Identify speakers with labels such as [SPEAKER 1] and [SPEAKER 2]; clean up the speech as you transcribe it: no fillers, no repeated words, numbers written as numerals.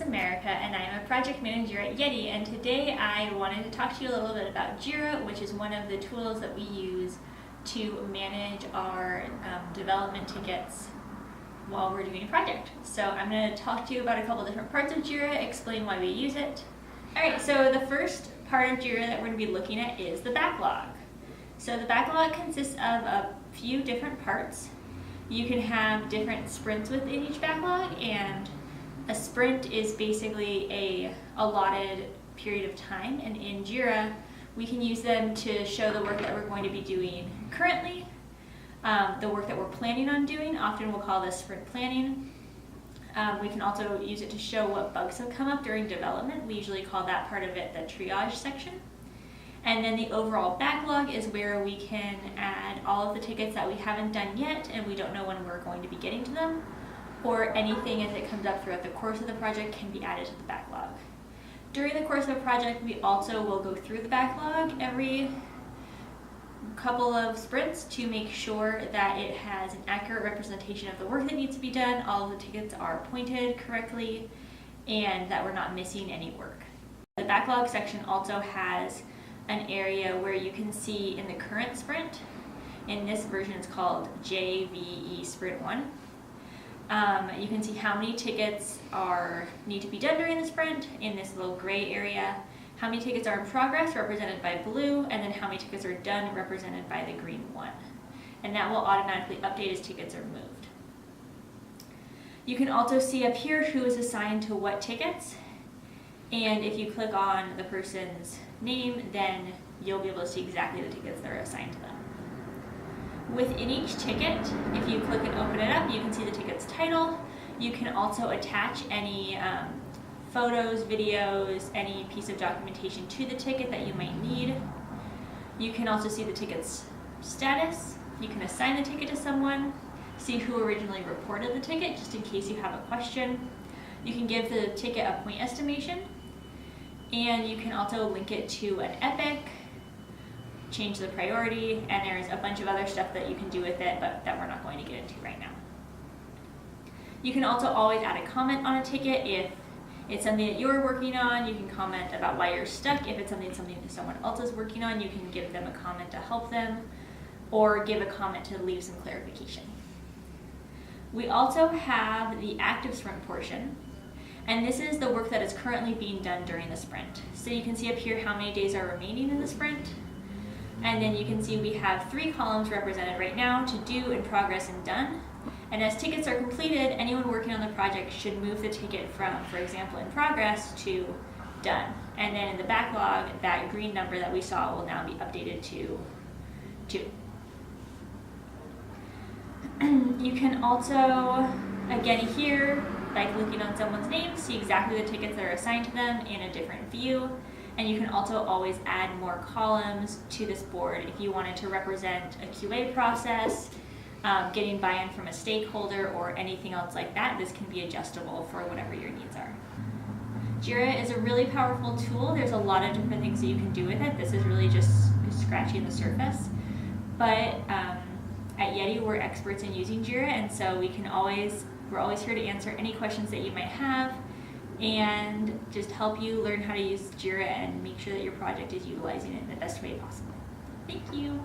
[SPEAKER 1] America, and I'm a project manager at Yeti, and today I wanted to talk to you a little bit about Jira, which is one of the tools that we use to manage our development tickets while we're doing a project. So I'm going to talk to you about a couple different parts of Jira, explain why we use it. Alright, so the first part of Jira that we're going to be looking at is the backlog. So the backlog consists of a few different parts. You can have different sprints within each backlog, and a sprint is basically a allotted period of time, and in Jira we can use them to show the work that we're going to be doing currently, the work that we're planning on doing. Often we'll call this sprint planning. We can also use it to show what bugs have come up during development. We usually call that part of it the triage section. And then the overall backlog is where we can add all of the tickets that we haven't done yet and we don't know when we're going to be getting to them, or anything as it comes up throughout the course of the project can be added to the backlog. During the course of a project, we also will go through the backlog every couple of sprints to make sure that it has an accurate representation of the work that needs to be done, all of the tickets are pointed correctly, and that we're not missing any work. The backlog section also has an area where you can see in the current sprint. In this version it's called JVE Sprint 1. You can see how many tickets need to be done during the sprint in this little gray area, how many tickets are in progress represented by blue, and then how many tickets are done represented by the green one. And that will automatically update as tickets are moved. You can also see up here who is assigned to what tickets, and if you click on the person's name, then you'll be able to see exactly the tickets that are assigned to them. Within each ticket, if you click and open it up, you can see the ticket's title. You can also attach any photos, videos, any piece of documentation to the ticket that you might need. You can also see the ticket's status. You can assign the ticket to someone, see who originally reported the ticket, just in case you have a question. You can give the ticket a point estimation, and you can also link it to an epic, change the priority, and there's a bunch of other stuff that you can do with it, but that we're not going to get into right now. You can also always add a comment on a ticket. If it's something that you're working on, you can comment about why you're stuck. If it's something that someone else is working on, you can give them a comment to help them, or give a comment to leave some clarification. We also have the active sprint portion, and this is the work that is currently being done during the sprint. So you can see up here how many days are remaining in the sprint. And then you can see we have 3 columns represented right now: to do, in progress, and done. And as tickets are completed, anyone working on the project should move the ticket from, for example, in progress to done. And then in the backlog, that green number that we saw will now be updated to 2. You can also, again here, by clicking on someone's name, see exactly the tickets that are assigned to them in a different view. And you can also always add more columns to this board if you wanted to represent a QA process, getting buy-in from a stakeholder, or anything else like that. This can be adjustable for whatever your needs are. Jira is a really powerful tool. There's a lot of different things that you can do with it. This is really just scratching the surface. But at Yeti, we're experts in using Jira, and so we're always here to answer any questions that you might have, and just help you learn how to use Jira and make sure that your project is utilizing it in the best way possible. Thank you.